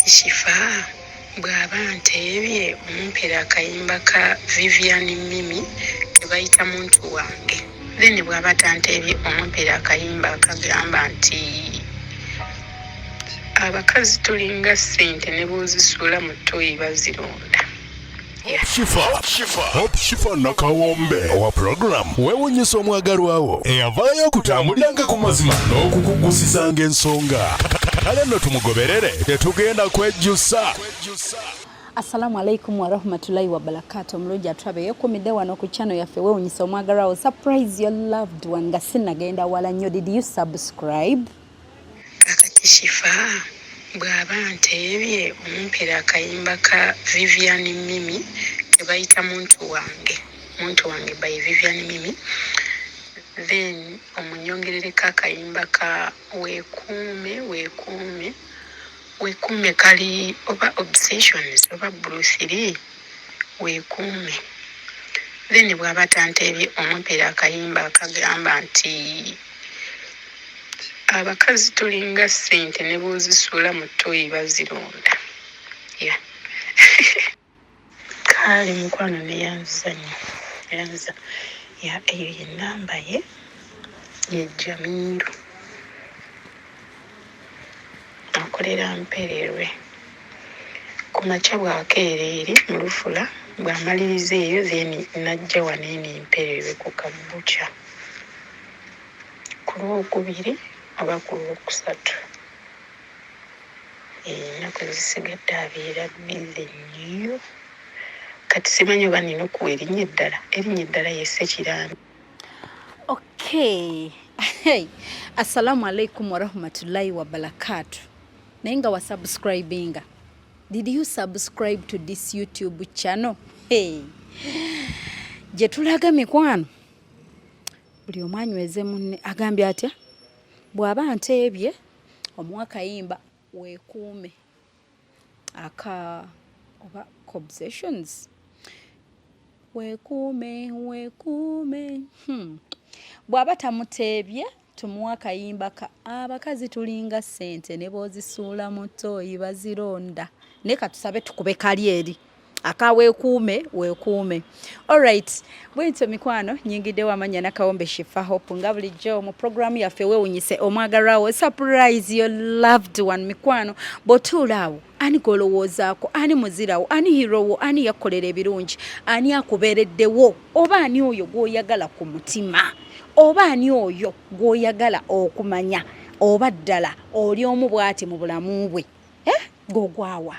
kakati Shifa bw'aba nteebye omumpera akayimba ka Vivian Mimi tebayita muntu wange. Then bw'aba tanteebye omumpera akayimba akagamba nti abakazi tulinga Ssente Nebwozisuula mu Tooyi Baziloonda. Shifa nakawombe owa program wewunyisa omwagalwawo eyavaayo okutambuliranga ku mazima n'okukugusisanga ensonga. Kale nno tumugoberere tetugenda kwejjusa. Assalamu alaikum wa rahmatullahi wa barakatuh. Muluja atulabe yekumidde wano ku channel yaffe wewunyisa omwagalwawo. Surprise your loved one nga sinnagenda wala nnyo. Did you subscribe? Kakati Shifa bw'aba nteebye omumpera akayimba ka Vivian Mimi tebayita muntu wange by Vivian Mimi. Then omunyongerereko akayimba ka weekuume kali oba obsessions oba Bruce Lee weekuume. Then bw'aba tanteebye omumpera akayimba akagamba nti abakazi tulinga Ssente Nebwozisuula mu Tooyi Baziloonda. Yeah. Kale mukwano neyanza. Ya eyo yenamba ye JAMIRU. Akolera Mpererwe. Ku makya bw'akeereri mu Lufula bw'amaliriza eyo then najja wano eno Mpererwe ku Kabucha. Ku Lwokubiri oba ku Lwokusatu. Ennaku zisigadde abeera bize nnyo. Kati simanyi oba nina okuwa erinnya eddala ye Ssekiranda. Okay. Hey. Assalamu alaikum wa rahmatullahi wa barakatuh. Nenga wa subscribinga. Did you subscribe to this YouTube channel? Hey. Je tulaga mikwano. Buli omwanyweze munne agambye atya? Bw'aba nteebye omwakayimba weekuume aka oba obsessions weekuume bw'aba tamuteebye tumuwa akayimba ka abakazi tulinga Ssente Nebwozisuula mu Tooyi Baziloonda. Ne katusabe tukube kali eri weekuume. Alright, bwentyo mikwano nyingidde wamanya nakawombe Shifa Hope nga bulijjo mu program yaffe wewunyise omwagalwawo. Surprise your loved one mikwano. Bw'otuulaawo ani golowoozaako, ani muzirawo, ani hirowo, ani yakolera ebirungi, ani akubeereddewo, oba ani oyo gw'oyagala ku mutima, oba ani oyo gw'oyagala okumanya, oba ddala oli omu bw'ati mu bulamu bwe gw'ogwawa.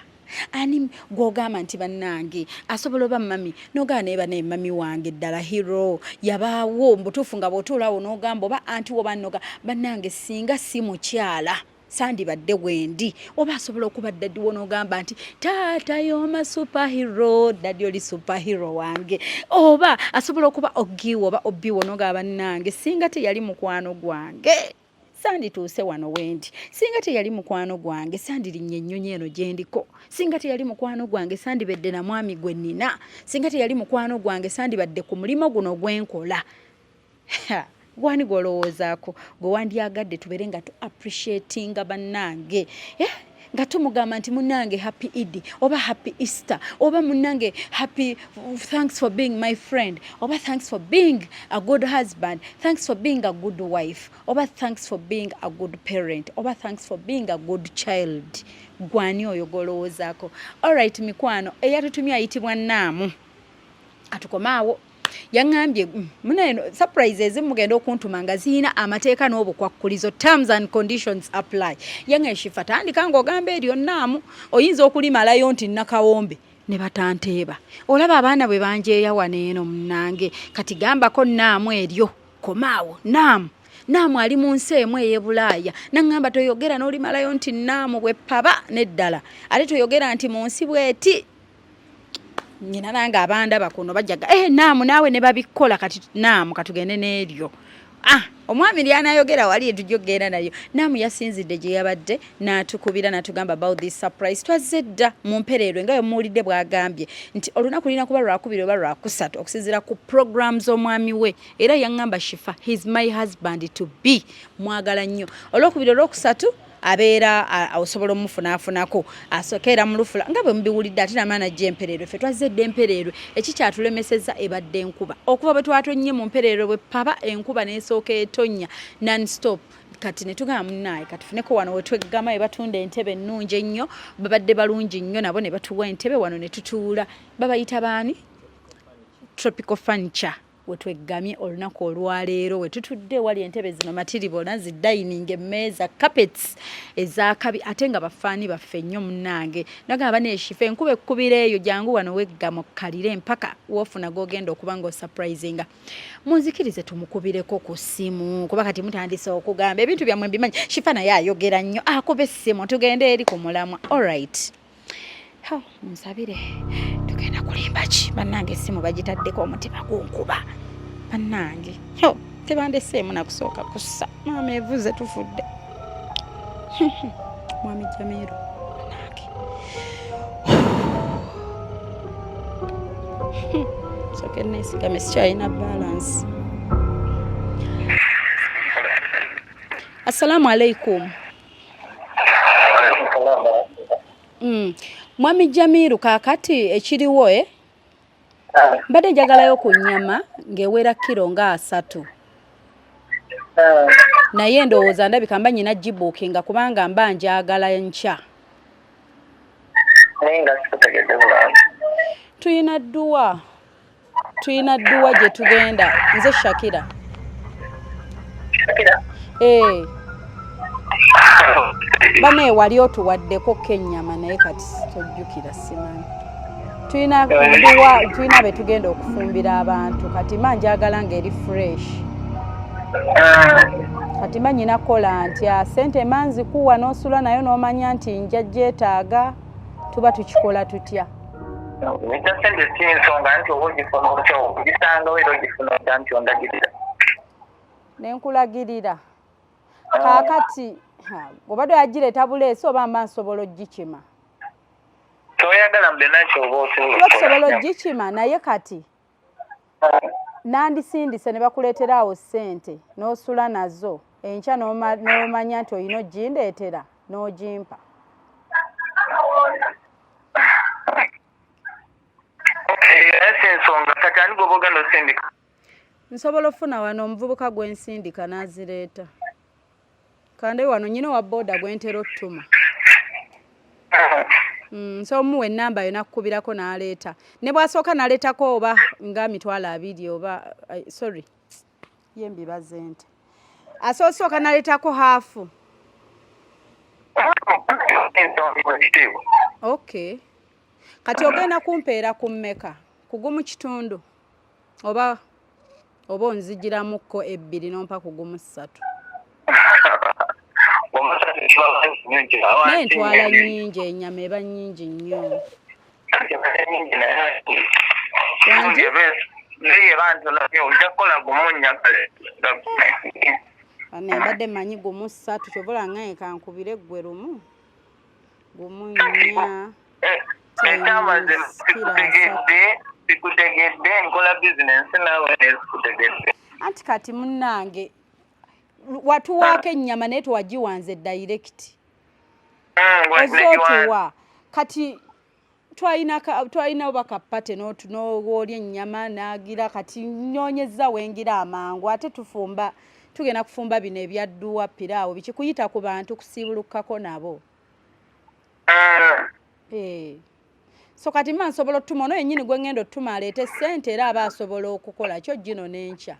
Ani gw'ogamba nti bannange asobola oba mami n'ogamba neeba ne mami wange ddala hero yabaawo mbutuufu nga bw'otuulaawo n'ogamba oba anti oba nnoga bannange singa si mukyala sandibadde wendi. Oba asobola okuba ddaddiwo n'ogamba nti taata y'oma superhero, ddaddi oli superhero wange. Oba asobola okuba ogiwo oba obbiwo n'ogamba bannange singa teyali mukwano gwange sandituuse wano wendi. Singa teyali mukwano gwange sandirinnye ennyonyi eno gye ndiko. Singa teyali mukwano gwange sandibedde na mwami gwe nnina. Singa teyali mukwano gwange sandibadde ku mulimo guno gwenkola. Gwani golowoozaako gwe wandyagadde tubeere nga tu appreciatinga bannange nga tumugamba nti munnange happy Eid oba happy Easter oba munnange happy thanks for being my friend oba thanks for being a good husband, thanks for being a good wife oba thanks for being a good parent oba thanks for being a good child. Gwani oyo golowoozaako. Alright mikwano eyatutumye ayitibwa Namu atukomaawo. Yangambye munaeno surprises mugenda okuntuma nga zina amateeka n'obukwakkulizo, terms and conditions apply. Yange Shifa tandika ng'ogamba eryo Namu oyinza okulimalayo nti nakawombe ne batanteeba. Olaba abaana bwe banjeeya wano eno munnange kati gambako Namu eryo komaawo. Namu ali mu nsi emu ey'Ebulaaya. Nangamba toyogera n'olimalayo nti Namu bwe paba n'eddala. Ate toyogera nti mu nsi bweti. Nyina nange abandaba kuno bajjaga Namu naawe ne babikola kati Namu katugende n'eryo. Omwami ly'anayogera wali etujogera nayo. Namu yasinzidde gye yabadde n'atukubira n'atugamba about this surprise. Twazze dda mu Mpererwe nga muwulidde bw'agambye nti olunaku lina kuba lwakubiri oba lwakusatu okusinziira ku programs omwami we. Era yaŋŋamba Shifa, he's my husband to be. Mwagala nnyo. Olwokubiri olwokusatu abeera osobola omufunaafunako asokeera mu lufula nga bwe mubiwulidde ate namaana gy'empereerwe ffe twazedde empereerwe ekikyatulemesezza ebadde enkuba okuva bwe twatonnye mu mpereerwe bwe paba enkuba n'esooka etonnya non-stop kati ne tugamba munnaye katufuneko wano we tweggama batunda entebe ennungi ennyo babadde balungi nnyo nabo ne batuwa entebe wano ne tutuula babayita baani tropical furniture wetweggamye olunaku olwaleero wetutudde wali entebe zino matiribona zi dining emmeeza carpets ezakabi ate nga bafaani baffe nnyo munnange nagamba neeshifa enkuba ekkubira eyo jangu wano weggama okkalire mpaka wofuna gogenda okuba nga osurprisinga munzikirize tumukubireko ku ssimu kuba kati mutandise okugamba ebintu byammwe mbimanyi shifa naye ayogera nnyo akuba essimu tugende eri ku mulamwa alright nsabire tugenda kulimba ki bannange essimu bagitaddeko omutima gunkuba bannange tebandeseemu nakusooka kussa maama evuze tufudde mwami Jamiru bannange soke neesigame sikyalina balance. Assalamu alaikum. Mwami Jamiru kakati ekiriwo mbadde njagalayo ku nnyama ng'ewera kilo nga 3 naye ndowooza ndabika mba nyina gibuukinga kubanga mba njagala nkya tuyina dduwa gye tugenda nze Shakira bane wali otuwaddeko kennyama naye kati tojjukira simanyi tuyina be tugenda okufumbira abantu kati manjagala ng'eri fresh kati manyina kola ntya ssente manzi kuwa n'osula nayo n'omanya nti nja gyetaaga tuba tukikola tutya nenkulagirira kaakati obadde yagireeta buleesi oba mba nsobola ogikima osobola ogikima naye kati nandisindise ne bakuleetera awo ssente n'osula nazo enkya n'omanya nti olina ogindeetera n'ogimpa nsobola ofuna wano omuvubuka gw'ensindika n'azireeta kandi wano nyina wa boda gwentera ottuma so muwe ennamba yo nakkubirako n'aleeta ne bw'asooka n'aleetako oba nga 20 oba sorry ye mbibaze nte asooka n'aleetako haafu okay kati ogenda kumpeera ku mmeka kugumu kitundu oba onzigiramukko 2 nompa kugumu 3 nentwala nnyingi ennyama eba nnyingi nnyo mbadde manyi gumu 3 kyobola ngaye kankubire ggwe lumu gumu 4 anti kati munnange watuwaako ennyama naye tewagiwanze direct ozootuwa kati twalina oba kapate n'owoolya ennyama n'agira kati nnoonyezza wengira amangu ate tugenda kufumba bino ebyadduwa piraawo bikikuyita ku bantu kusiibulukkako nabo so kati mma nsobola ottuma ono yennyini gwe ngenda ottuma aleete ssente era aba asobola okukola kyo gino n'enkya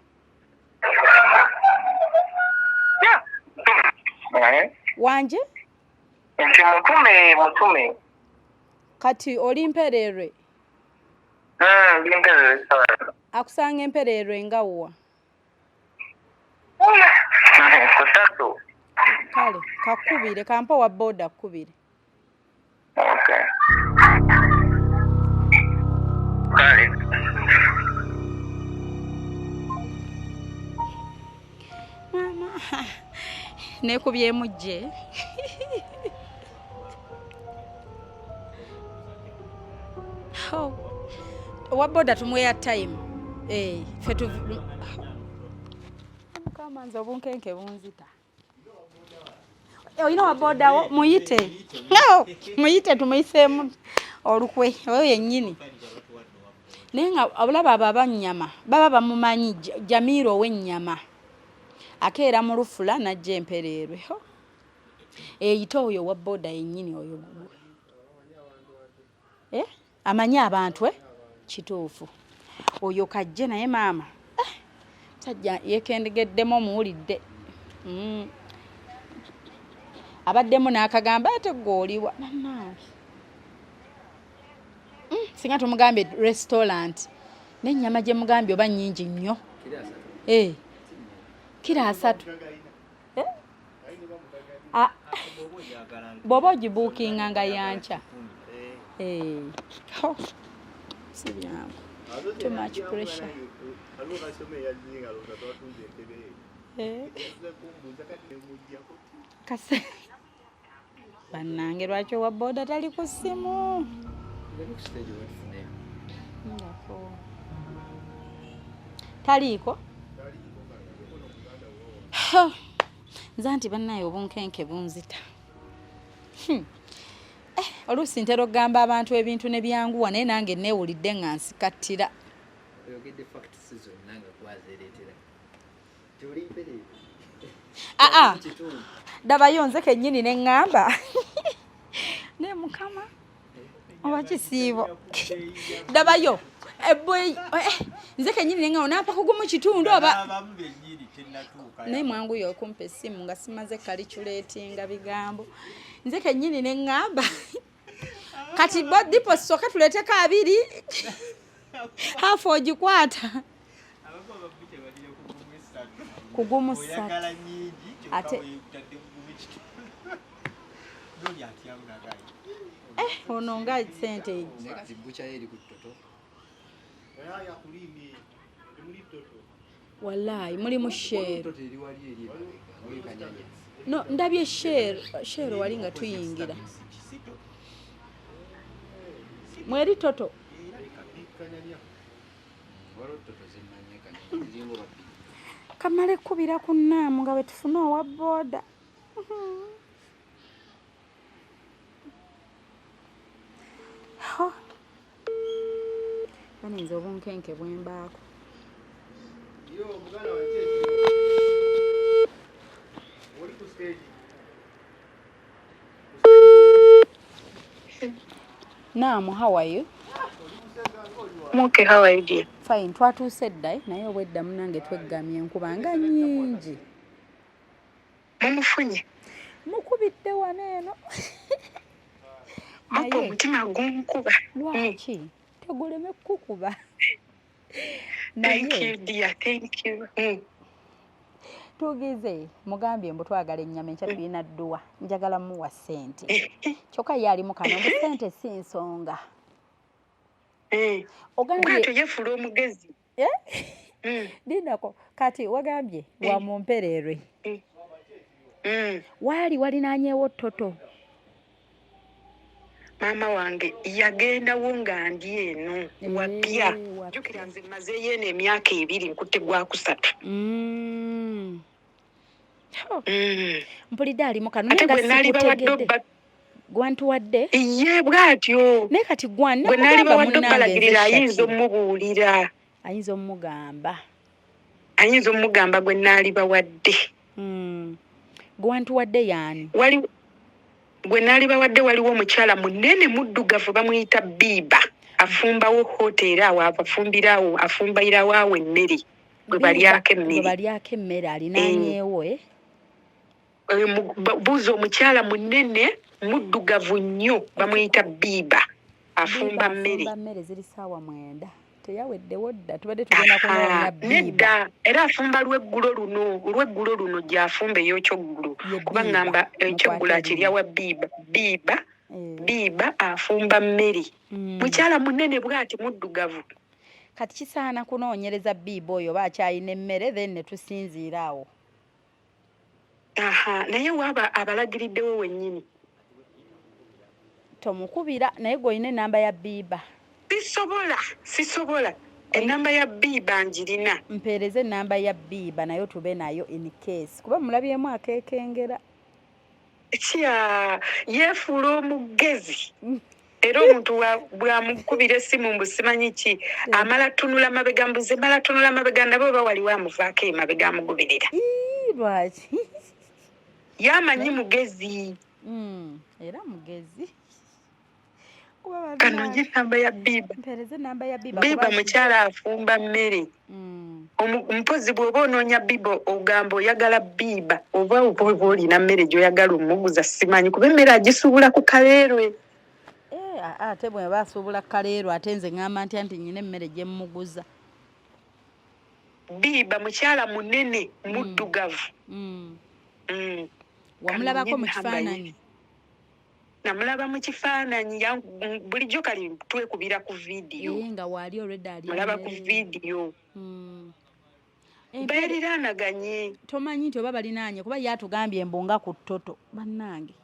wanje nti mutume kati oli mpereerwe akusanga empereerwe nga wa kusatu kale kakubire kampa wa boda kubire okay kale mama nekubyemu gye wa boda tumweya time fetu kamanza obunkenke bunzita Oyina wa boda wo muyite. No, muyite tumuyiseemu olukwe. Oyo yennyini. Naye nga abulaba abo abanyama baba bamumanyi JAMIRU ow'ennyama. Akeera mu lufula n'ajja empereerwe. Eyita oyo wa boda yennyini oyo gugwe. Amanyi abantu kituufu. Oyo kajje naye maama. Sajja yekendegeddemu omuwulidde. Abaddemu n'akagamba ate gw'oliwa bannange. Singa tumugambye restaurant n'ennyama gye mugambye oba nnyingi nnyo. Kilo 3. Bw'oba ogibuukinga nga yanca. Sibyangu. Too much pressure. Kase. Bannange lwaki owa boda tali ku ssimu? Taliiko? Nze anti bannaye obunkenke bunzita. Oluusi ntera okugamba abantu ebintu ne byanguwa naye nange neewulidde nga nsikattira. Dabayo nze kennyini ne ŋŋamba. Ne mukama oba kisiibo. Dabayo nze kennyini ne ŋŋamba nampa kugumu kitundu oba. Naye mwangu yo okumpa essimu nga simaze calculatinga bigambo. Nze kennyini ne ŋŋamba. Kati dipo soka tuleeteko 2. Hafu ogikwata. Kugumu 3. Ate ono nga Ssente wallahi mulimu share. No, ndabye share wali nga tuyingira. Mweri toto. Kamale kubira ku Namu nga betufuna owa boda. Kani nze obunkenke bwembaako. Namu, how are you? I'm okay, how are you dear? Fine, twatuuse dda naye obwedda munange tweggamye enkuba nga nnyingi. Mumufunye? Mukubidde wano eno. Mako omutima gunkuba. Lwaki? Teguleme kukuba. Thank you dear, thank you. Tugize mugambye mbu twagala ennyama enkya tulina dduwa njagala muwa ssente. Kyokka yalimu kano mbu ssente si nsonga. Ogambye yefula omugezi. Dinako kati wagambye wa mumpererwe. Wali walinaanyeewo toto. Mama wange yagendawo nga ndi eno wapya. Jukira nze mazeeyo eno emyaka 2 nkutte gwa 3. Mpulidde alimu kano ate gwe nali bawadde gwantuwadde ye bwatyo naye kati gwe nali bawadde balagirira ayinza omubuulira ayinza omugamba gwe nali bawadde gwantuwadde yani gwe nali bawadde waliwo omukyala munene muddugavu bamuyita Biba afumbawo hoteri awo afumbayirawo awo emmere gwe balyako emmere alinaanyeewo buuza omukyala munene muddugavu nnyo bamuyita Biba afumba mmere ziri ssaawa 9 teyaweddewo dda tubadde tugenda kunoonya nedda era afumba lweggulo luno gy'afumba ey'okyoggulu kuba ŋŋamba ekyoggulu akirya wa Biba afumba mmere mukyala munene bw'ati muddugavu. Kati kisaana kunoonyereza Biba oyo baakyayina emmere then ne tusinziira awo. Naye waaba abalagiriddewo wennyini. Tomukubira naye gw'olina ennamba ya Biba. Sisobola. Ennamba ya Biba njirina. Mpeereze ennamba ya Biba nayo tube nayo in case. Kuba mulabyemu akeekengera. kya yeefuula omugezi era omuntu bw'amukubira essimu mbu simanyi ki amala tunula mabega mbuze mala tunula mabega nabo oba waliwo amuvaako emabega amugubirira lwaki yamanyi mugezi era mugezi kanonye ennamba ya biba mukyala afumba mmere mpozi bw'oba onoonya biba ogamba oyagala biba oba oba olina mmere gy'oyagala omuguza simanyi kuba emmere agisuubula ku kaleerwe ate bwe baasuubula ku kaleerwe ate nze ŋŋamba ntya nti nnyina emmere gye mmuguza biba mukyala munene muddugavu wamulabako mu kifaananyi namulaba mu kifaananyi bulijjo kali twekubira ku vidiyo nga waali olwedda ali mulaba ku vidiyo beeriraanaganye tomanyi nti oba balinaanye kuba yatugambye embunga ku ttoto bannange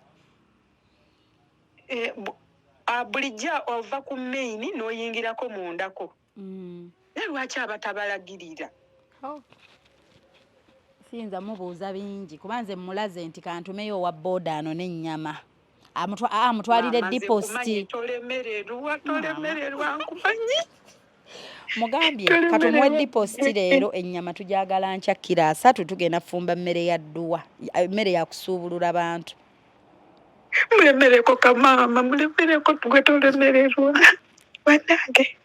bulijjo ova ku maini n'oyingirako mundako naye lwaki abatabalagirira siyinza mubuuza bingi kuba nze mulaze nti kantumeyo owa booda ano n'ennyama amutwalire dipositi mugambye katumuwe dipositi leero ennyama tujagala nkya kiro 3 tugenda fumba mmere ya dduwa mmere yakusuubulula bantu mulemereko kamaama mulemereko gwe tolemererwa bannange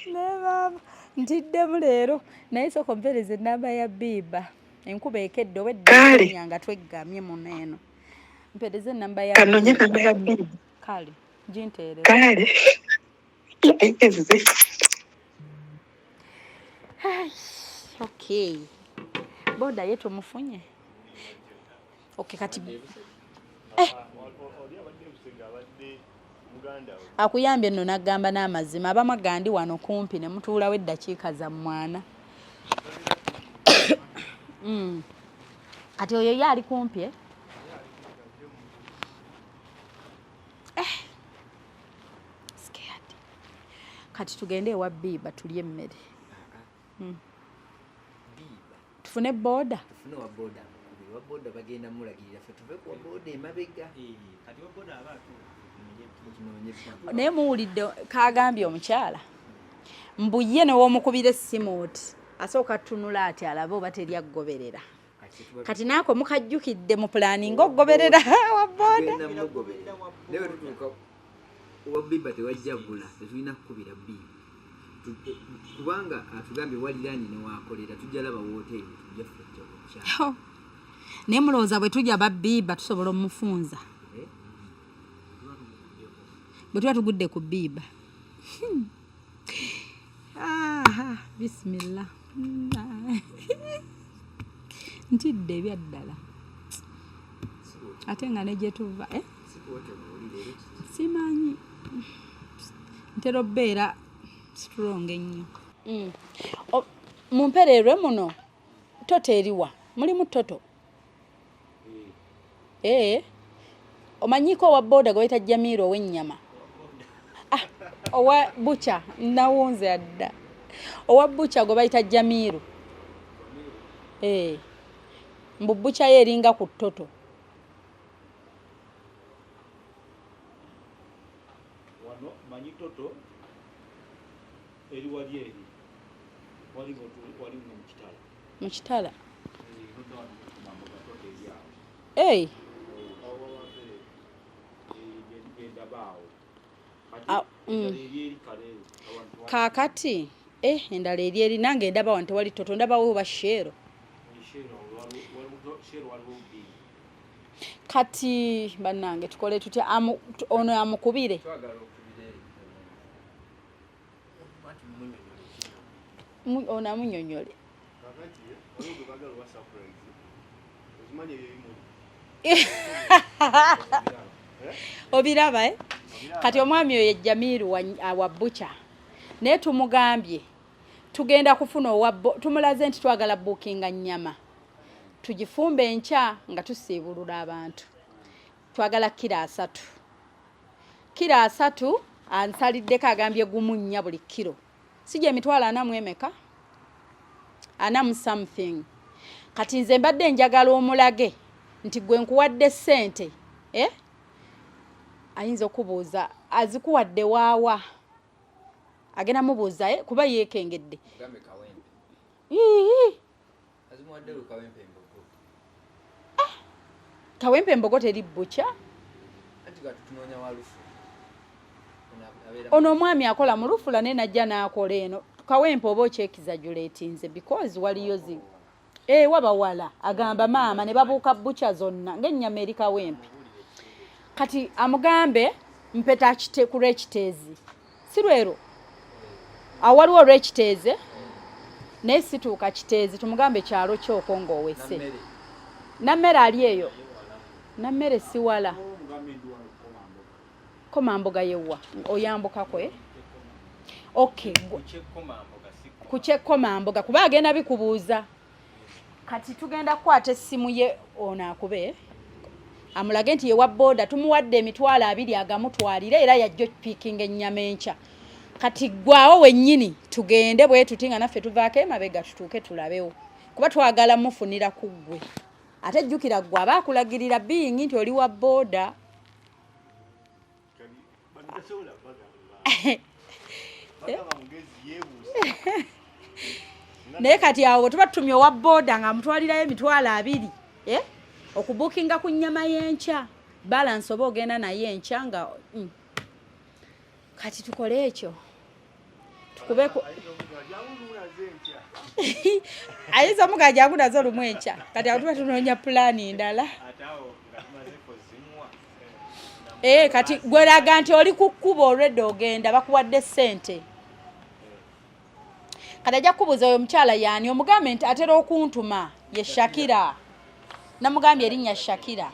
nebaba ntiddemu leero naye sooka mpereza ennamba ya biba enkuba ekedde obwedda nga tweggamye muno eno mpereza ennamba ya kanonye ennamba ya biba kale ginteereza kale okay boda yetu mufunye okay kati akuyambye nno naggamba n'amazima abamagandi wano kumpi ne mutuulawo eddakiika za mwana kati oyo ye ali kumpi scared kati tugende ewa biba tulye emmere tufune boda boda bagenda mulagirira ffe tuve ku boda emabega kati boda abantu naye muwulidde kagambye omukyala mbuye new'omukubira essimu oti asooka tunula ati alabe oba teri aggoberera kati naako mukajjukidde mu pulaani ng'oggoberera wa boda naye tutuuka owa biba tewajjagula tetulina kukubira biba kubanga atugambye waliraani newakolera tujja laba wooteri tujja ffejja omukyala naye mulowooza bwe tujja babbiiba tusobola omufunza bwe tuba tugudde ku biiba bisimillah ntidde ebyaddala ate nga ne gye tuva simanyi ntera obbeera strong ennyo mumpererwe muno toto eriwa mulimu toto omanyiko owa boda gwayita JAMIRU ow'ennyama owa bucha nawunze adda owa bucha gwe bayita JAMIRU mbu bucha ye eringa ku toto wano manyi toto eri wali wali mu kitala kakati endala eri nange ndaba wano tewali toto ndabawo basheero kati bannange tukole tutya ono amukubire ono amunyonyole obiraba kati omwami oyo JAMIRU wa bucha naye tumugambye tugenda kufuna tumulaze nti twagala bookinga nnyama tugifumbe enkya nga tusiibulula abantu twagala kilo 3 kilo 3 ansaliddeko agambye gumu nnya buli kilo sije emitwalo 4 emeka 4 something kati nze mbadde njagala omulage nti gwe nkuwadde ssente ayinza okubuuza azikuwadde waawa agenda mubuuza kuba yeekengedde kawempe mbogo teri bukya ono omwami akola mu lufula naye najja n'akola eno kawempe oba okyekizajuleetinze because waliyo wabawala agamba maama ne babuuka bukya zonna ng'ennyama eri kawempe kati amugambe mpeta ku lwekiteezi si lwero awaliwo olwekiteeze naye situuka kiteezi tumugambe kyalo kyoko ng'owese nammere ali eyo nammere siwala komamboga yewa oyambukako okay kukyekkomamboga kuba agenda bikubuuza kati tugenda kukwata essimu ye ono akube amulage nti yewa boda tumuwadde emitwalo 2 agamutwalire era yajja piikinga ennyama enkya kati gwawo wennyini tugende bwe tutinga naffe tuvaako emabega tutuuke tulabewo kuba twagala mufunira ku ggwe ate jjukira ggwe aba akulagirira biyingi nti oli wa boda naye kati awo tuba tutumye owa boda nga mutwalirayo emitwalo 2 okubuukinga ku nnyama y'enkya balance oba ogenda naye enkya nga kati tukole ekyo tukubeko ayinza mugaja akunazo olumu enkya kati awo tuba tunoonya pulaani ndala kati gweraga nti oli ku kkubo olwedde ogenda bakuwadde ssente kati ajja kukubuuza oyo omukyala yaani omugambe nti atera okuntuma ye Shakira namugambye erinnya Shakira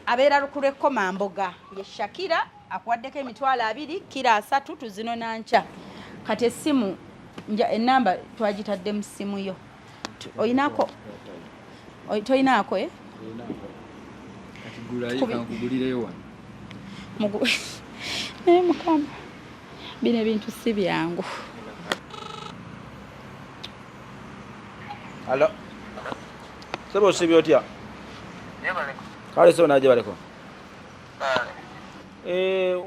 abeera lukulwe komamboga ye Shakira akuwaddeko emitwalo 2 kilo 3 tuzino nankya kati essimu enamba twagitadde mu ssimu yo oyinako toyinaako naye mukama bino ebintu si byangu alo sebo osibye otya kale sebo naje baleko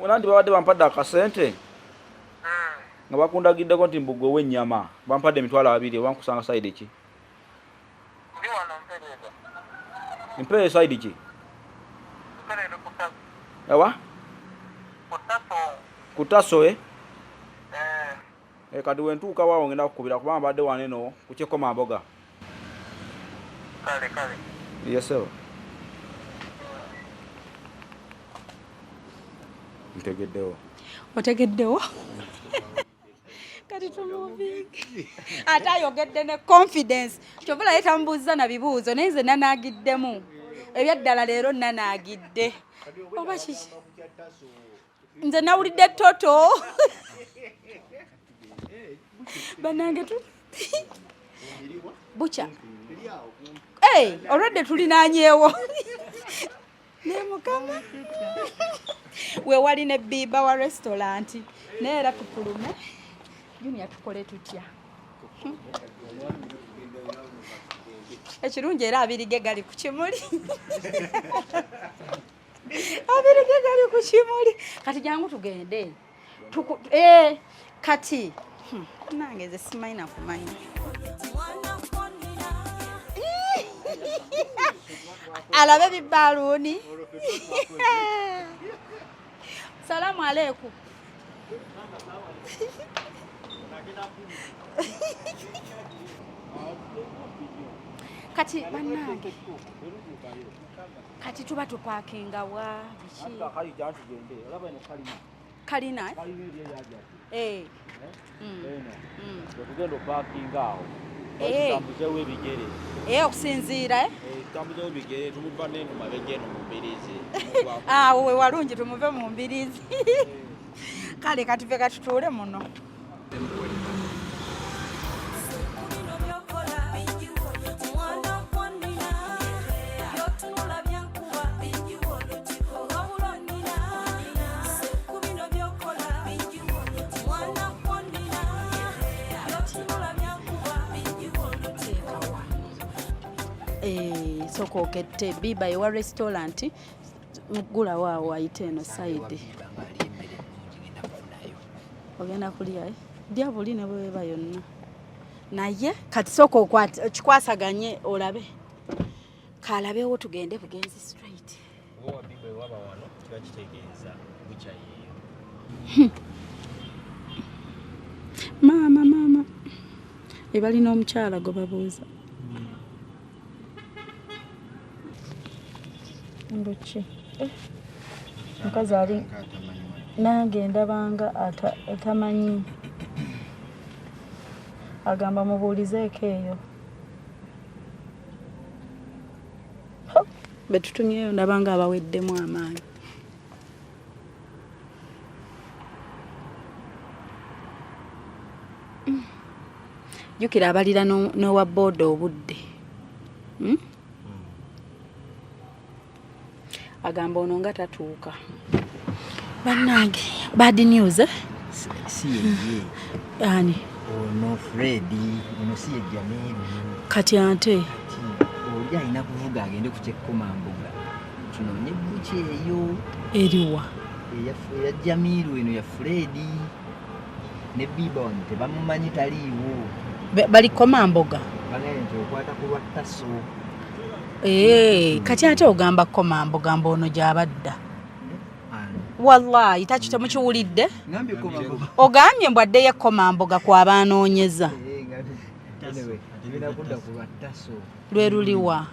onandi babadde bampadde akasente nga bakundagiddeko nti mbugwe w'ennyama bampadde emitwalo 2 wankusanga side ki mpere side ki ewa kutaso kati wentuuka waawo ngenda kukubira kubanga mbadde waneno kukyekkomamboga kale yesewo ntegeddewo otegeddewo kati tumuvingi ate ayogedde ne confidence kyovula ye tamubuuza na bibuuzo naye nze nanagiddemu ebyaddala leero nanagidde oba kiki nze nawulidde toto banange bukya olwedde tulinanyeewo ne mukama we wali ne biba wa restaurant naye era tupulume Junior tukole tutya ekirungi era abirige gali ku kimuli abirige gali ku kimuli kati jangu tugende kati nange ze simaina kumaina alabe bibaluni salamu aleikum kati banange kati tuba tupakinga wa kalina tugenda opakinga awo tambuzewo ebigere okusinziira tambuzewo ebigere tumuva neno mabega eno mu mbirizi awo we walungi tumuve mu mbirizi kale katuve katutuule muno Soko okette biba ewa restaurant mugula waawo ayite eno side. Ogenda kulya lya buli ne bweba yonna. Naye kati soko kikwasaganye olabe. Kalabewo tugende bugenzi straight. Wowa biba waba wano kiba kitegeeza bucha yeyo. Mama. Ebalina omukyala gwe babuuza. Mbuki. Mukazi ali nange ndabanga atamanyi. Agamba mubuulizeeko eyo. Betutumyeyo ndabanga abaweddemu amaanyi. Jukira abalira n'owa booda obudde. Agamba ono nga tatuuka. Bannange bad news Si ye. ani Ono Freddy, ono si ye Jamiru. kati ante Oli alina kuvuga agende ku Kyekkomambuga. Tunoonye buki eyo. eriwa Ya Jamiru eno ya Freddy. Ne biba wano tebamumanyi taliiwo. bali Komamboga. Bagenda nti okwata ku lwattaso. Kati ate ogamba Komamboga mbono gy'abadda. Wallahi takite mukiwulidde. Ngambye Komamboga. Ogambye mbwadde ye Komamboga kw'abaanoonyeza. Lwe luliwa.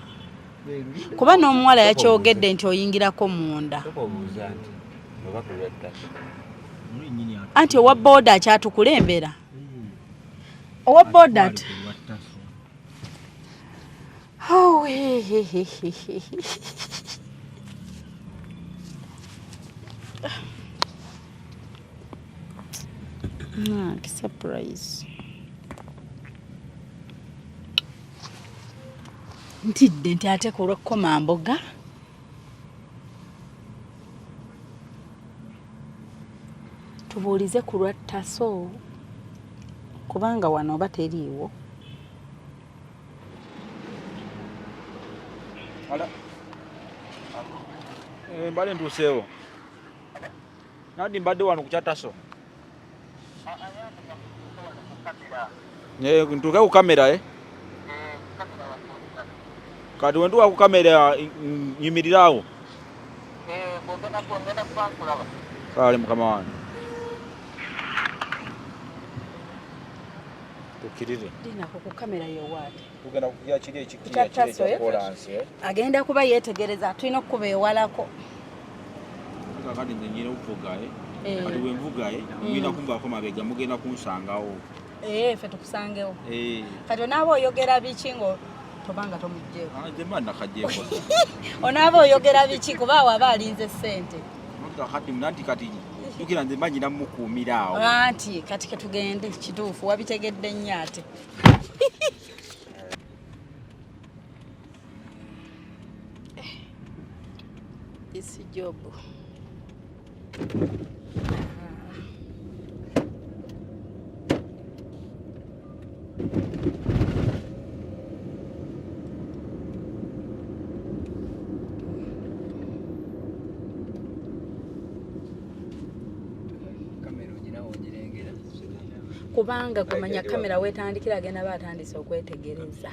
Kuba n'omuwala yakyogedde nti oyingirako munda. Anti owa booda akyatukulembera. Owa booda ati. Oh, surprise. Ntidde nti ate ku lw'Komamboga. Tubuulize ku lwattaso kubanga wano oba teriiwo. Mbale ntuuseewo. Nandi mbadde wano ku Kyataso. Ntuuke ku kamera Kati wentuuka ku kamera nyimirirawo. Kale mukama wange. Tukirire. Dina ku kamera yowaate. Tugenda kukya kiri ekikolansi. Agenda kuba yeetegereza tulina okuba ewalako. Kati nze nyina okuvuga kati wenvuga ngenda kumbaako mabega mugenda kunsangawo. Ffe tukusangewo. Kati onaaba oyogera biki ngo tobanga tomugjeeko. Nze mba nakagjeeko. Onaaba oyogera biki kuba waba alinze ssente. Kati jukira nze mba nyina mukuumira awo. Anti kati ketugende kituufu wabitegedde nnyo ate. Isi job. Kubanga kumanya kamera wetandikira agenda batandise okwetegereza.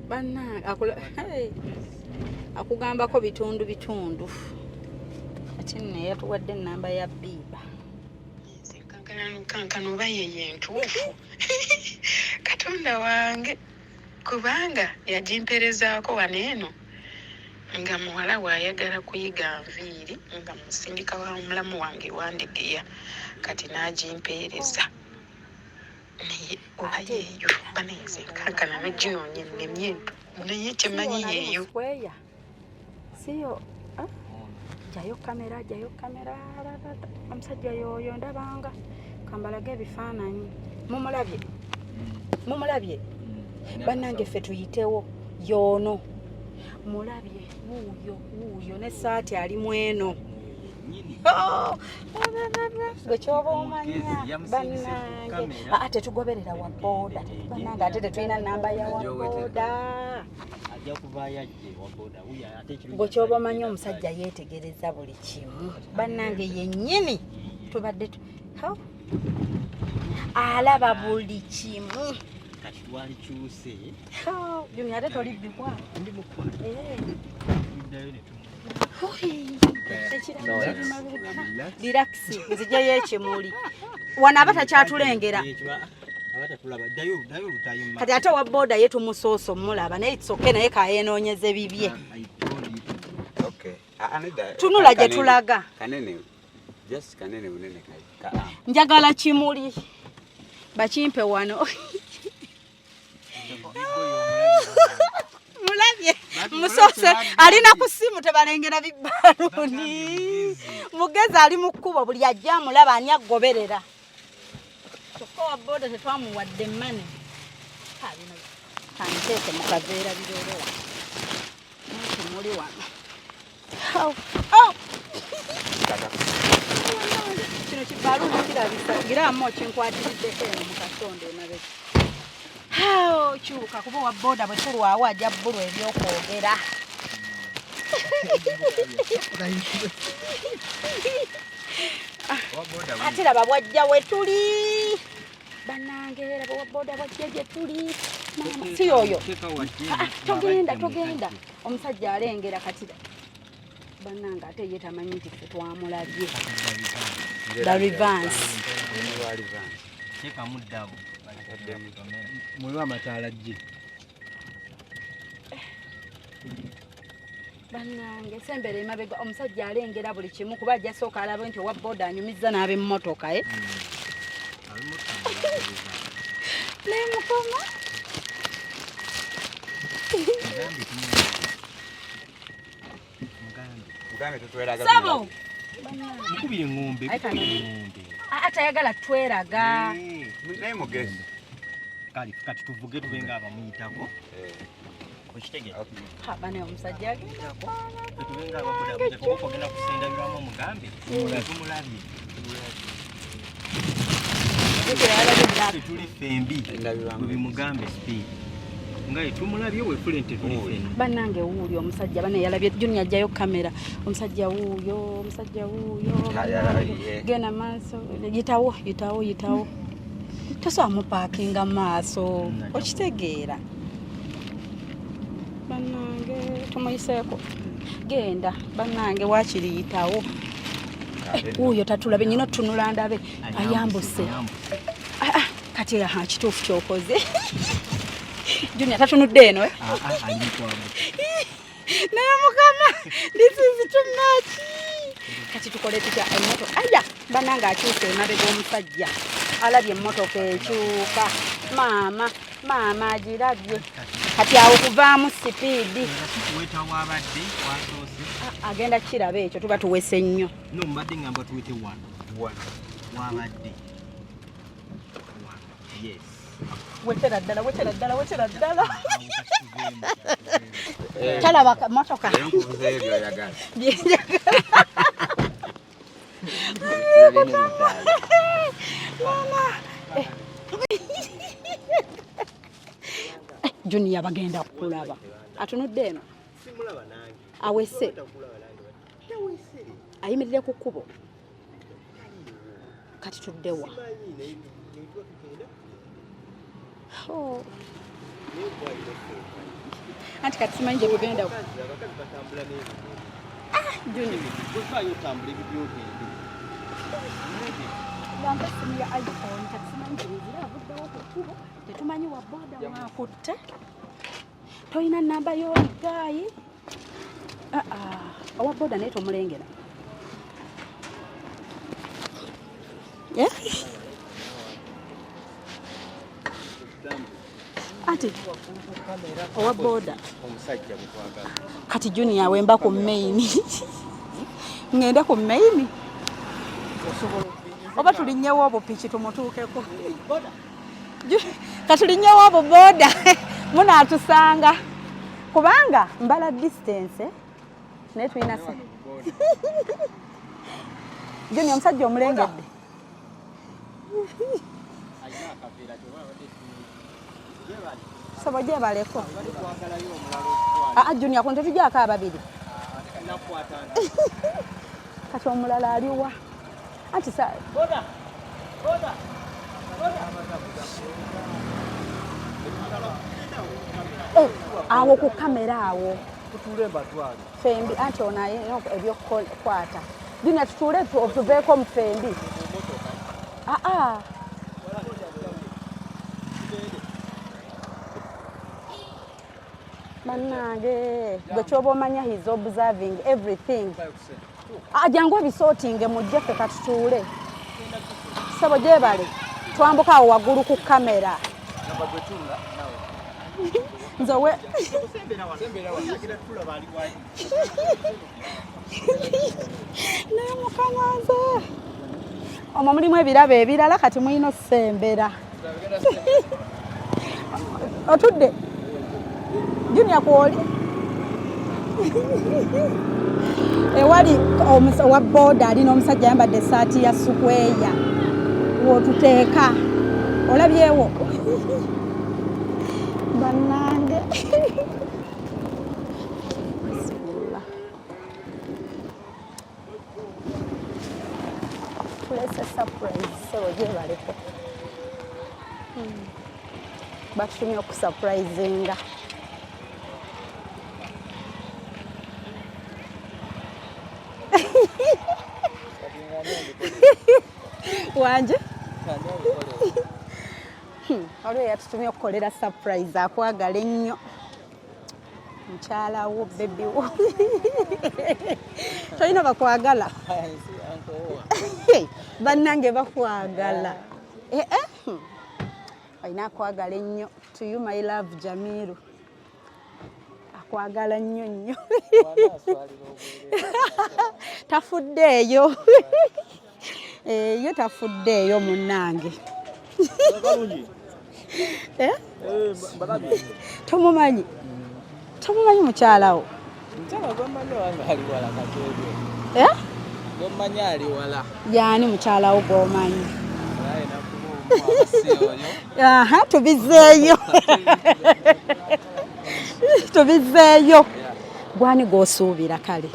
Bana akugambako bitundu. Ati nne yatuwadde ennamba ya biba. Kankano baye ntuufu. Katonda wange kubanga yajimperezaako waneeno nga muwala waayagala kuyiga nviiri nga musindika wa omulamu wange wandegeya kati n'ajimpeereza. Naye obayeeyo baneze kankana neginoonye nnemyentu naye kyemanyi yeeyo. Siyo jayo kamera. Omusajja yoyo ndabanga kambalage ebifaananyi. Mumulabye. Bannange ffe tuyitewo y'ono mulabye wuuyo n'essaati ali mweno gwe kyoba omanya bannange tetugoberera wa booda bannange ate tetulina namba ya wa booda gwe kyoba omanya omusajja yeetegereza buli kimu bannange yennyini tubadde alaba buli kimu kati twalikyuse juni ate tolibbibwa ndi mukwa iddayo ne liraxi nzijayo ekimuli wano aba takyatulengera kati ate wa booda ye tumusooso mulaba naye kisoke naye kayenoonyeze bibye tunula gye tulaga njagala kimuli bakimpe wano mulabye musose alina ku ssimu tebalengera bibbaluni mugezi ali mu kkubo buli ajja mulaba ani agoberera kyokka wa booda tetwamuwadde mmane kanteeke mu kaveera birolewa kimuli wano kino kibaluni kirabisa ngiramu kinkwatiriddeko eno mu kasonda emabega kyuka kuba wa booda bwe tulwawo ajja bbulu ebyokwogera ate laba bwajja we tuli bannange laba wa booda bwajja gye tuli si yoyo togenda omusajja alengera kati bannange ate ye tamanyi nti ffe twamulabye darivans tekamuddawo mulimu amataala gye bannange sembere emabega omusajja alengera buli kimu kuba ajja sooka alaba nti owa booda anyumiza n'ab'emmotoka nemukoma sabo mukubire ngombe atayagala tweraga naye mugezi kati tuvuge tubenga abamuyitako okitegera bane omusajja agitako tubenga ababoda okugenda kusendabiramu omugambe tumulabye tuli fembi webimugambe speed ngaye tumulabye wefulente tuli bannange wuulyo omusajja bane yalabye juni ajjayo kamera omusajja wuuyo genda maaso yitawo tosobola mupaakinga maaso okitegeera bannange tumuyiseeko genda bannange wakiriyitawo wuuyo tatulabe nyina otunula ndabe ayambuse kati kituufu kyokoze Junior tatunudde eno naye mukama this is too much kati tukole tutya emmotoka aya bannange akyusa emabega omusajja alabye emmotoka ekyuka maama agirabye kati awo kuvaamu sipiidi agenda kiraba ekyo tuba tuwese nnyo mbadde ngamba tuwete wabadde yes wetera ddala talaba motoka Junior bagenda kulaba atunudde eno awese ayimirire ku kkubo kati tuddewa anti kati simanyi gye tugenda Junior Lamba simu ya iPhone kati simanyi gye nzira avuddewo ku kkubo tetumanyi wa boda waakutte toyina namba y'oligaayi owa boda naye tomulengera ati owa boda omusajja mutwagala kati Junior wemba ku main ngenda ku main oba tulinnyewo obupiki tumutuukeko katulinnyewo obo boda munaatusanga kubanga mbala distance naye tulina se Junior omusajja omulengedde sabo gyebaleko Junior konte tujjaako ababiri kati omulala aliwa anti sa awo ku kamera awo fembi anti onaye ebyokukwata Junior tutule tuveeko mu fembi Manage gwe kyoba omanya he's observing everything jangu obisootinge mujje ffe katutuule sabo gyebale twambuka awo waggulu ku kamera nzowe naye mukamaze omwo mulimu ebirabo ebirala kati mulina osembera otudde Junior kwoli ewali owa boda alina omusajja ayambadde essaati ya sukweya wotuteeka olabyewo bannange tulese surprise sebo gyebaleko batutumye okusurprisinga wanje olwo yatutumye okukolera surprise akwagala ennyo mukyala wo bebi wo tolina bakwagala bannange bakwagala alina akwagala ennyo to you my love Jamiru akwagala nnyo nnyo tafuddeeyo ye tafuddeeyo munnange tomumanyi mukyalawo yaani mukyalawo gwomanyi tubizeeyo gwani gwosuubira kale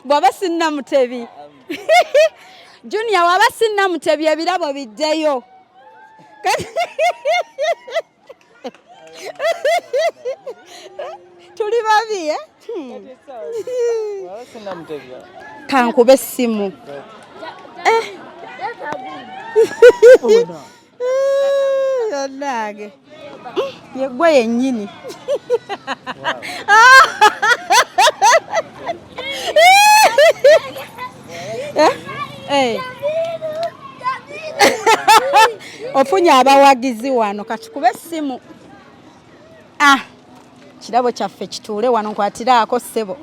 bwaba sinnamutebi Junior waba sinnamutebi ebirabo biddeyo tuli babi kankube essimu yonnange yeggwe yennyini ofunye abawagizi wano katukube essimu kirabo kyaffe kituule wano nkwatiraako ssebo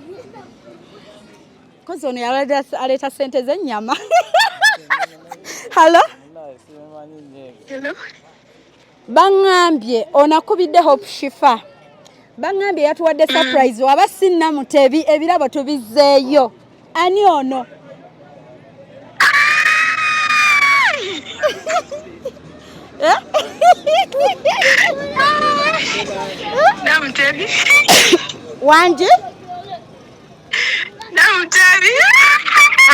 kozi ono yaleeta ssente z'ennyama halo baŋŋambye onakubidde Hope Shifa baŋŋambye yatuwadde surprise waba sinnamutebi ebirabo tubizzeeyo ani ono Namutebi wanje Namutebi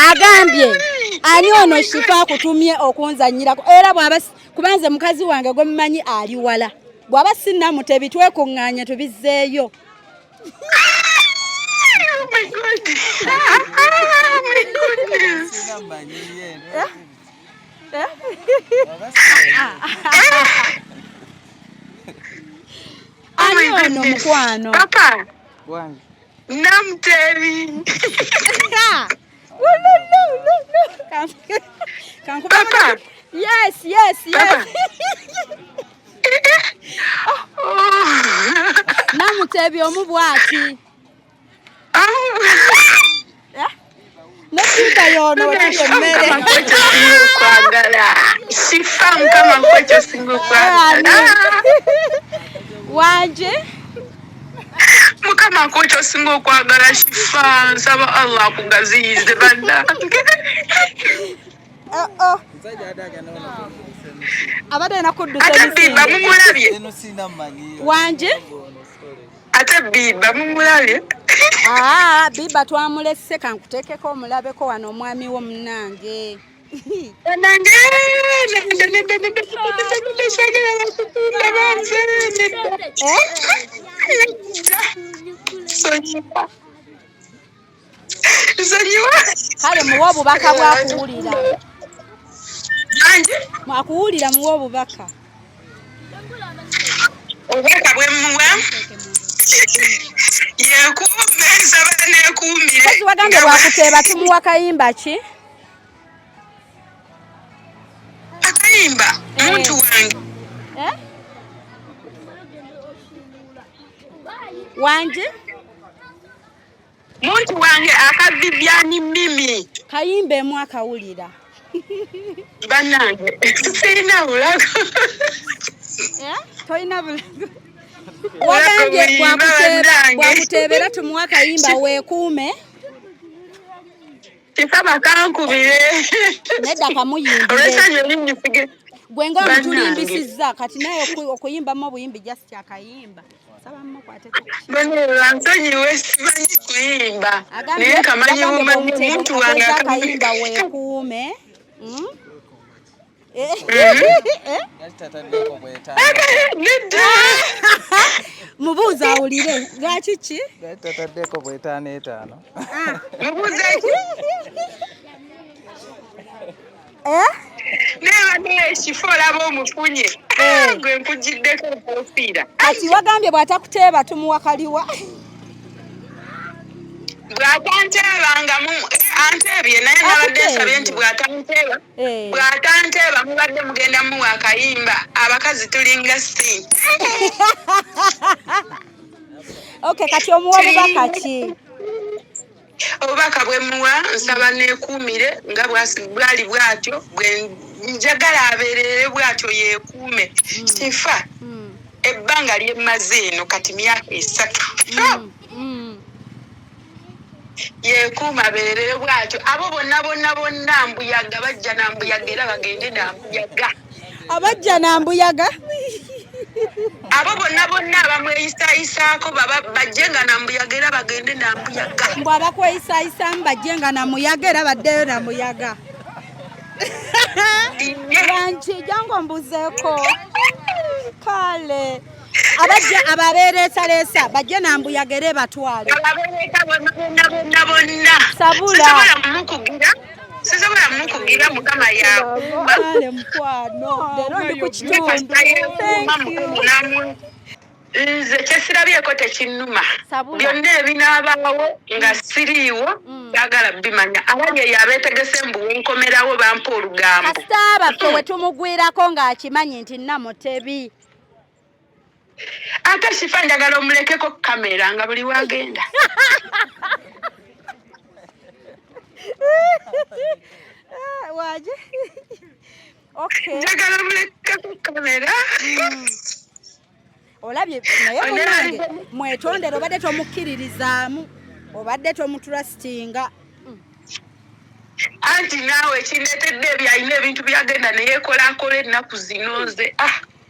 agambye ani ono Shifa akutumye okunzanyirako era bwaba kubanze mukazi wange gwe mumanyi ali wala bwaba sinnamutebi twekuŋŋaanye tubizzeeyo. Oh my God. Oh my goodness. Ani ono mukwano Papa. Wange. Namutebi. Papa. Yes. Namutebi omubwati. Nasita yono kwagala. Shifa mkama kwecho singo kwagala. wanje Mukama kocho singa okwagala shifa nsaba Allah akugaziyize bannange. abadde nakuddusa Ate Biba mumulabye. eno sina manyi wanje Ate Biba mumulabye. Biba twamulesse kankuteekeko omulabeko wano omwami wo munnange. Bannange kale muwe obubaka bwakuwulira mwakuwulira muwe obubaka obubaka bwe muwa yekuume nsaba neekuumire kozi wagambye bwakuteeba tumuwa kayimba ki Akayimba muntu wange wanje muntu wange akavibyani mimi kayimba emu akawulira bannange sirina bulago tolina bulago wagambye bwakuteebera tumuwa kayimba weekuume kisaba kankubire nedda kamuyimbire olwesanyu olinyisige gwe ng'omutulimbisizza kati naye okuyimbamu obuyimbi just akayimba saba mmukwateko banera nsonyiwe simanyi kuyimba naye kamanyi bumanyi muntu wange akayimba weekuume mubuuza awulire lwaki ki tataddeko bw'etaano etaano mubuuza ki neeba ekifo olaba omufunye gwe nkugiddeko enkofiira kati wagambye bw'atakuteeba tumuwa kaliwa bw'atanteebangamu anteebye naye nabadde nsabye nti bw'atanteeba mubadde mugenda muwa akayimba abakazi tulinga Ssente. okay kati omuwa obubaka ki obubaka bwe muwa nsaba neekuumire nga bwali bwatyo bwe njagala abeerere bwatyo yeekuume kifa ebbanga lyemmaze eno kati myaka 3 yeekuuma abeerere bwatyo abo bonna mbuyaga bajja nambuyaga era bagende nambuyaga abajja nambuyaga abo bonna abamweyisayisaako bajje nga nambuyaga era bagende nambuyaga mbw abakweyisayisamu bajje nga namuyaga era baddeyo namuyaga wanki jangu mbuzeeko kale abajja ababeereesaleesa bajje nambuyaga era batwale ababeereka bonna sabula sisobola mukugira mukama yakuba kale mukwano leero ndi ku kitundu nze kyesirabyeko tekinnuma byonna ebinaabaawo nga siriiwo saagala bimanya abali eyo abeetegese mbuwonkomerawo bampa olugambo kasita abaffe we tumugwirako ng'akimanyi nti Namutebi ate kifa njagala omulekeko kamera nga buli wagenda waje okay njagala omulekeko kamera olabye naye munange mwetondera obadde tomukkiririzaamu obadde tomutrustinga anti naawe kindeetedde ebyalina ebintu byagenda neyeekolakola ennaku zino nze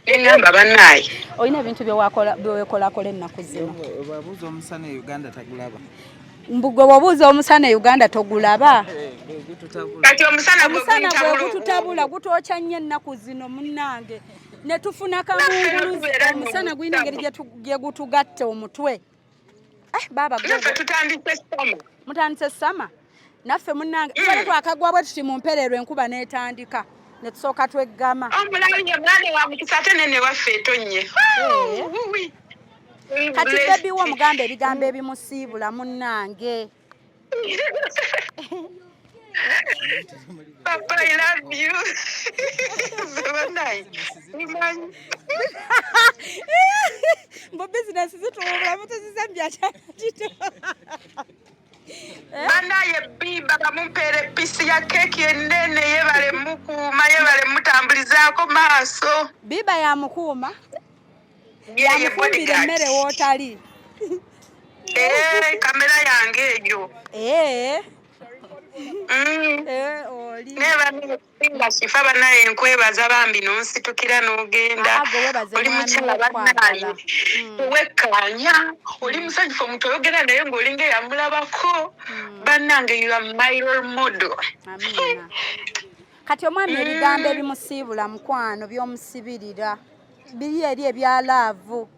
engamba bannaaye olina ebintu byeweekolakola ennaku zino obabuuza omusana e Uganda tagulaba mbugwe bwobuuza omusana e Uganda togulaba kati omusana gwe gututabula gutwokya nnyo ennaku zino munnange ne tufuna kamunguluzi omusana gulina engeri gye gutugatte omutwe baba mutandise sama naffe munnange tubale twakagwa bwe tuti mumpererwa enkuba n'etandika ne tusooka tweggama omulabye mwana wa mukisa ate nene waffe etonnye kati bebi wo mugambe ebigambo ebimusiibula munnange Papa, I love you. Mbo business zitubula mutuzizambya chakito. Banaye Biba bamumpere pisi ya keki enene yebale mukuma yebale mutambulizaako maaso. Biba ya mukuma? yamufumbira emmere wootali. Kamera yange eyo. Oli. Neba sifa banaye nkwebaza bambi nonsitukira n'ogenda. Oli mukyala bannaye. Wekkaanya. Oli musanyufu omuntu oyogera naye ng'olinga eyamulabako. Bannange you are my role model. Amina. Kati omwami ebigambo ebimusiibula mukwano by'omusibirira. Biri eri ebya laavu.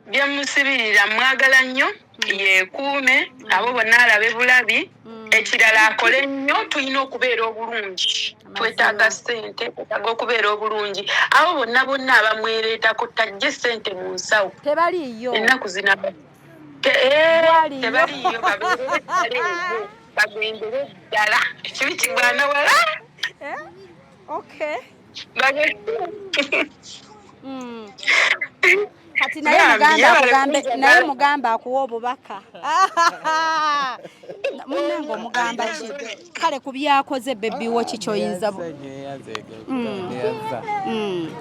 Byemusibirira mwagala nnyo yeekuume abo bonna alabe bulabi ekirala akole nnyo tulina okubeera obulungi twetaaga ssente twetaaga okubeera obulungi abo bonna abamwereetako tajje ssente mu nsawo tebaliiyo ennaku zina tebaliiyo bagendere ddala ekibi kigwana wala kati naye mugamba akuwa obubaka munnange omugamba ki kale ku byakoze bebiwo kikyoyinza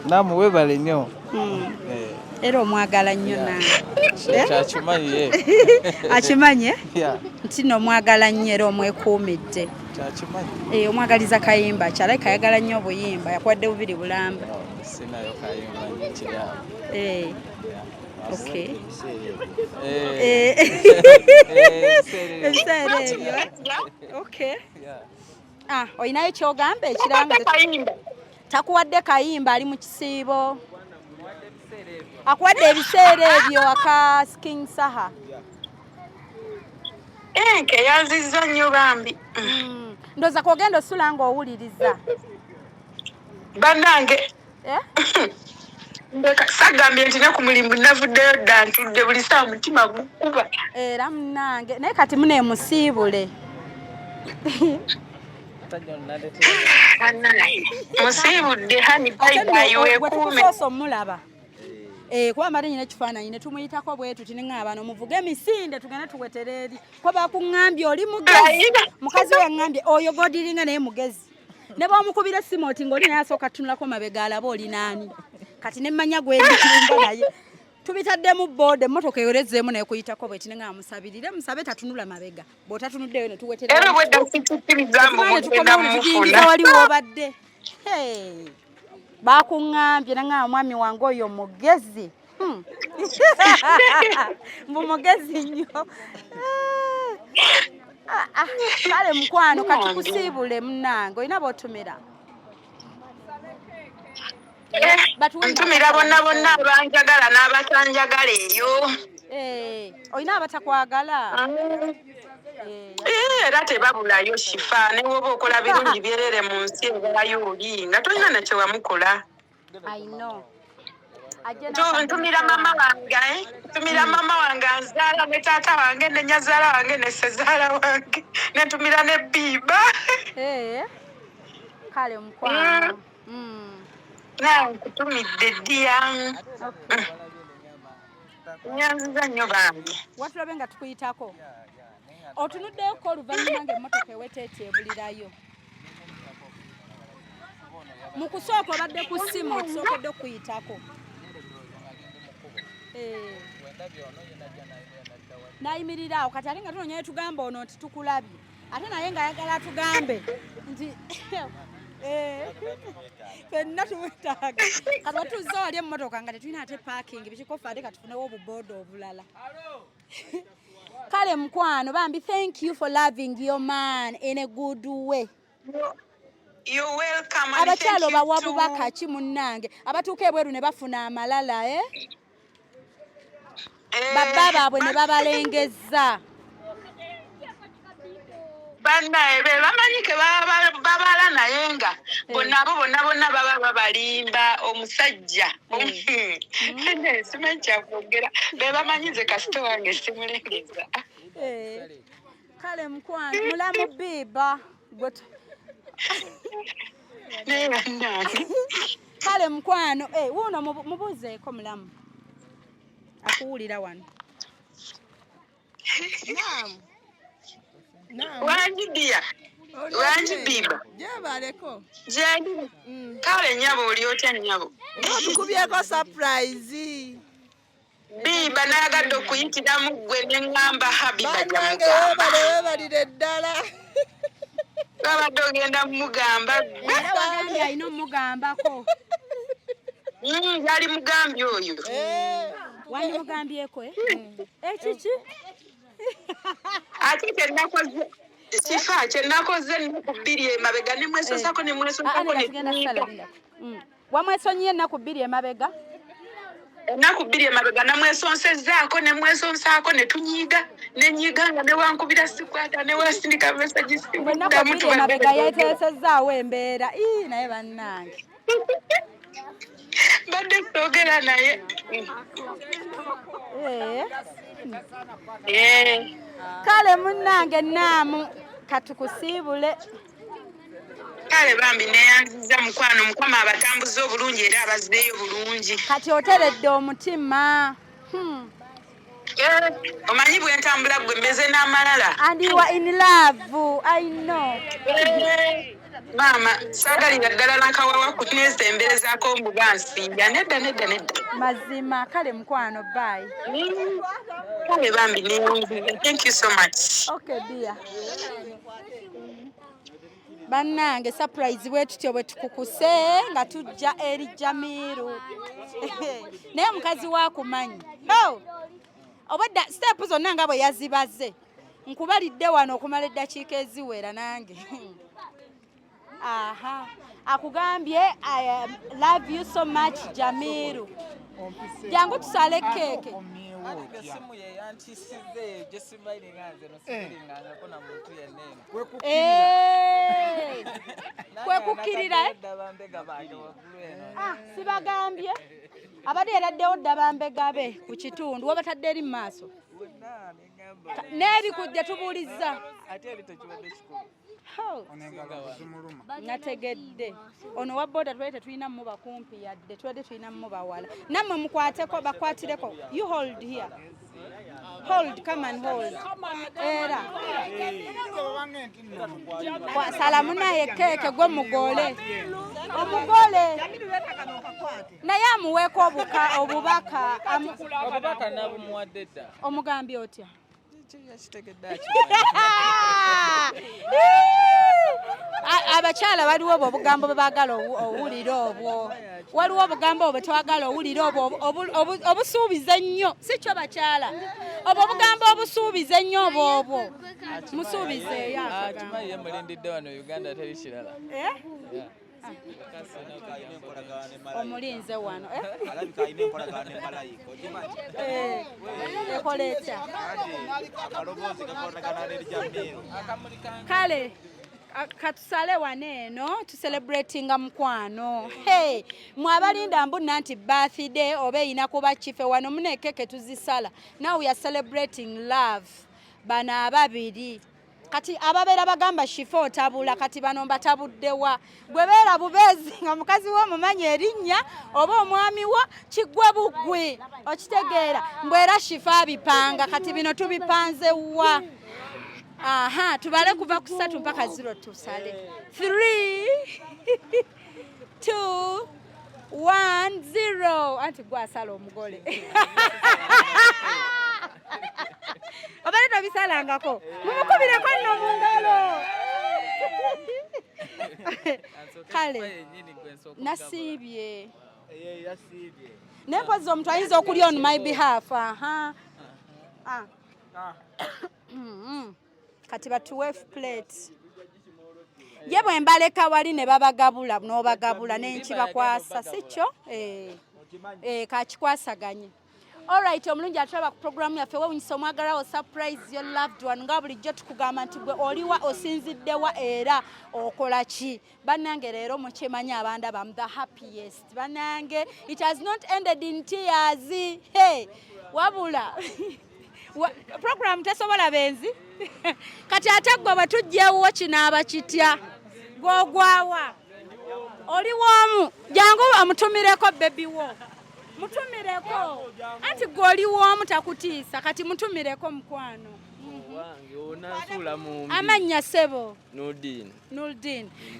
namu webale nnyo era omwagala nnyo nange kyakimanyi akimanye nti nomwagala nnyo era omwekuumidde omwagaliza Akayimba kyalabika ayagala nnyo obuyimba yakwadde bubiri bulamba sinayo Kayimba nkiryawo okay. Okay. Oyinayo kyogamba ekiranga takuwadde Kayimba ali mu kisiibo akuwadde ebiseera ebyo aka King Saha yanzizza nnyo bambi ndoza kogenda osula ng'owuliriza bannange sagambye nti ne ku mulimu navuddeyo dda ntudde buli saa mutima gukuba era munnange naye kati muneemusiibule musiibudde hani bayibayiweekuume omulaba kuba mbadde nyina ekifaananyi ne tumuyitako bwe tuti ne ŋŋaabano muvuge emisinde tugende tuwetere eri ko bakuŋŋambye oli mugezi mukazi we ŋŋambye oyo godiringa naye mugezi ne bw'omukubira essimu oti ng'oli naye asooka tunulako mabega alaba oli naani kati ne mmanya gwendikirumba naye tubitaddemu booda emmotoka eyolezeemu naye kuyitako bwe ti ne ŋŋamusabirire musabe tatunula mabega bw'otatunuddeyo ne tuweterera wali woobadde bakuŋŋambye naŋŋamba mwami wange oyo mugezi mbu mugezi nnyo kale mukwano kati kusiibule munnange olina b'otumira ntumira bonna abanjagala n'abatanjagala eyo olina abatakwagala era tebabulayo shifa ne woba okola birungi byerere mu nsi ebaayo oli nga tolina nakye wamukola ntumira mama wange ntumira mama wange anzaala ne taata wange ne nyazaala wange ne sezaala wange nentumira ne bbiiba kale mukwano nkutumidde ddiya nyanziza nnyo bambi watulabe nga tukuyitako otunuddeyoko oluvannyuma ng'emmotoka eweteetyebulirayo mu kusooka obadde ku ssimu otusookedde okuyitako n'ayimirira awo kati ate nga tunonyayo tugamba ono nti tukulabye ate naye ng'ayagala atugambe nti fenna tumwetaaga kati watuzza wali emmotoka nga tetulina ate paakingi bikikofu ate katufunewo obubooda obulala kale mukwano bambi thank you for loving your man in a good way you're welcome abakyalo bawa bubaka ki munnange abatuuka ebweru ne bafuna amalala babba baabwe ne babalengezza bannaye be bamanyi ke babala naye nga bonna baba babalimba omusajja simanyi kyakwogera be bamanyi nze kasita wange simulengeza kale mukwano mulamu bbiiba kale mukwano wuuno mubuuzeeko mulamu akuwulira wano wanjidiya Wanji biba. Jebaleko. Jani. Kale nyabo oli otya nyabo. Tukubyeko surprise. Biba nagadde okuyitiramu gwe ne ngamba Habiba Banange jamugamba. webalire ddala. Babadde ogenda mugamba. Era wagambye alina omugambako. Yali mugambye oyo. Wali mugambyeko ekiki? Ate kyenakoze kifa kyenakoze ennaku bbiri emabega ne mwesosako ne mwesosako ne tunyiga. Wamwesonyiye ennaku bbiri emabega? Ennaku bbiri emabega namwesonsezaako ne mwesonsaako ne tunyiga ne nyiga nga ne wankubira sikwata ne wasindika message simu. Ennaku bbiri emabega yeeteesezaawo embeera. Naye bannange. Badde soogera naye. Kale munnange Naamu katukusiibule. Kale bambi neyanziza mukwano Mukama abatambuza obulungi era abazzeeyo bulungi. Kati oteredde omutima. Omanyi bwe ntambula gwe mbeze n'amalala. And you are in love, I know. Mama, sagalira ddala nakawawa kunesemberezaako mbugansiya nedda. Mazima kale mukwano bye. Kale bambi neyanziza. Thank you so much. Okay dear. Bannange surprise bwetutyo bwe tukukuse nga tujja eri JAMIRU. Naye mukazi wakumanyi. Obadda step zonna nga bwe yazibaze. Nkubalidde wano okumala eddakiika eziwera nange. Aha. Akugambye I love you so much JAMIRU. Jangu tusale keke. Simu ye yantisize jesimaili nganze no sibiringa ngakona muntu yenene. Kwekukirira dabambega bange wagulu eno. Sibagambye. Abadde yaraddewo dabambega be ku kitundu wabatadde eri maaso. N'ebikujja tubuuliza. Ate eri tekibadde kikulu. Nategedde ono wa boda twete tulina mu bakumpi yadde twede tulina mu bawala nammwe mukwateko bakwatireko you hold here hold come and hold era kwa salamu naye keke gwe mugole omugole naye amuweeko obubaka nabumuwadde dda omugambye otya abakyala waliwo obwo obugambo bwe baagala owulira obwo waliwo obugambo obwo twagala owulira obwo obusuubiza ennyo si kyo bakyala obwo obugambo obusuubiza ennyo obwo musuubizeeyo akimanyi yemulindidde wano Uganda teri kirala omulinze wano ekola etya kale katusale wane eno tucelebratinga mukwano mwabalinda mbuna nti birthday oba eyina kuba kife wano munekeke tuzisala now we are celebrating love bana ababiri kati ababeera bagamba shifo otabula kati bano mbatabuddewa gwe beera bubeezi nga mukazi wo mumanyi erinnya oba omwami wo kiggwe buggwe okitegeera mbwera shifo abipanga kati bino tubipanze wa aha tubale kuva ku 3 mpaka 0 tusale 3 2 1 0 anti gwa sala omugole Obaleta bisalangako. Mumukubireko nno mu ngalo. Kale. Nasibye. Yasibye. Nepozo omuntu ayinza okulya on my behalf. Aha. Kati batuwe plate. Ye bwe mbaleka wali ne babagabula n'obagabula n'enkibakwasa sikyo? Kakikwasaganye. All right, omulungi atulaba ku program yaffe wewunyisa omwagalawo surprise your loved one nga bulijjo tukugamba nti gwe oliwa osinziddewa era okola ki bannange leero mukimanyi abanda bamu the happiest bannange it has not ended in tears hey wabula program tesobola benzi kati ate gwe bwe tujjeewo kinaaba kitya gwogwawa oli womu jangu amutumireko baby wo mutumireko anti goli womu takutiisa kati mutumireko mukwano wange onansuula mu Amanya sebo. Nurdin.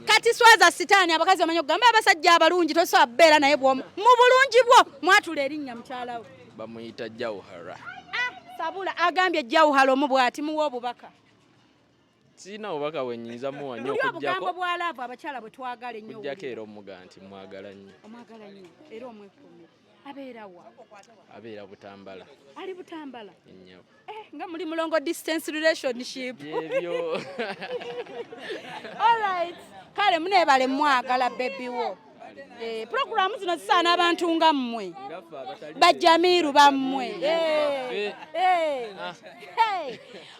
Kati swaza sitaani abakazi bamanyi okugamba abasajja abalungi tosobola beera naye bw'omu. Mu bulungi bwo mwatula erinnya mukyala we. Bamuyita Jawhara. Sabula agambye Jawhara omu bw'ati muwa obubaka. Sina obubaka bwe nnyinza muwa nnyo okujjako. okujjako. Obugambo bw'alaavu abakyala bwe twagala ennyo. Okujjako era omuga nti mwagala nnyo. Omwagala nnyo era omwekuumira. Abeera wa? Abeera Butambala. Ali Butambala. Ennyabo. Nga muli mulongo distance relationship. Yebyo. All right. Kale muneebale mwagala baby wo. Programu zino zisaana abantu nga mmwe. Bajamiru bammwe.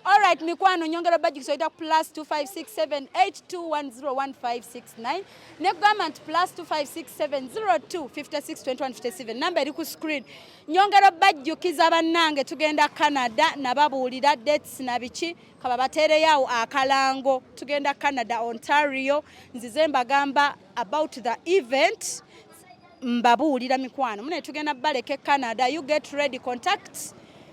All right, mikwano nyongera bajikiso ita +256782101569 ne government +256702562157 number eri ku screen. Nyongera bajukiza bannange tugenda Canada nababuulira dates na biki kaba batereyawo akalango tugenda Canada Ontario nzize mbagamba about the event mbabuulira mikwano mune tugenda baleke Canada you get ready contact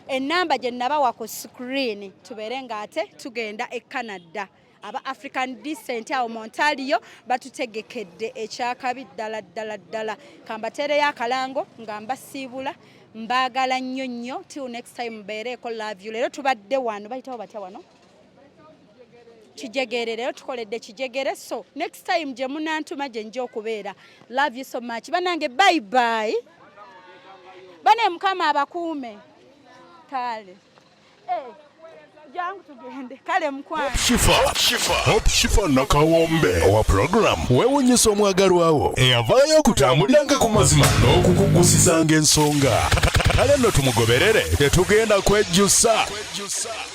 enamba gye nabawa ku screen tuberenga ate tugenda e Canada aba African Descent awo Ontario batutegekedde ekyakabi ddala kambatere y'akalango nga mbasiibula mbagala nnyo till next time mbeereko love you lero tubadde wano bayitawo batya wano kijegere lero tukoledde kijegere so next time gye munantuma gye nja okubeera love you so much banange bye bane mukama abakuume kale jangu tugende kale mkwano Shifa nakawombe owa program weewunyisa omwagalwawo eyavaayo okutambuliranga ku mazima n'okukugusisanga ensonga kale nno tumugoberere tetugenda kwejjusa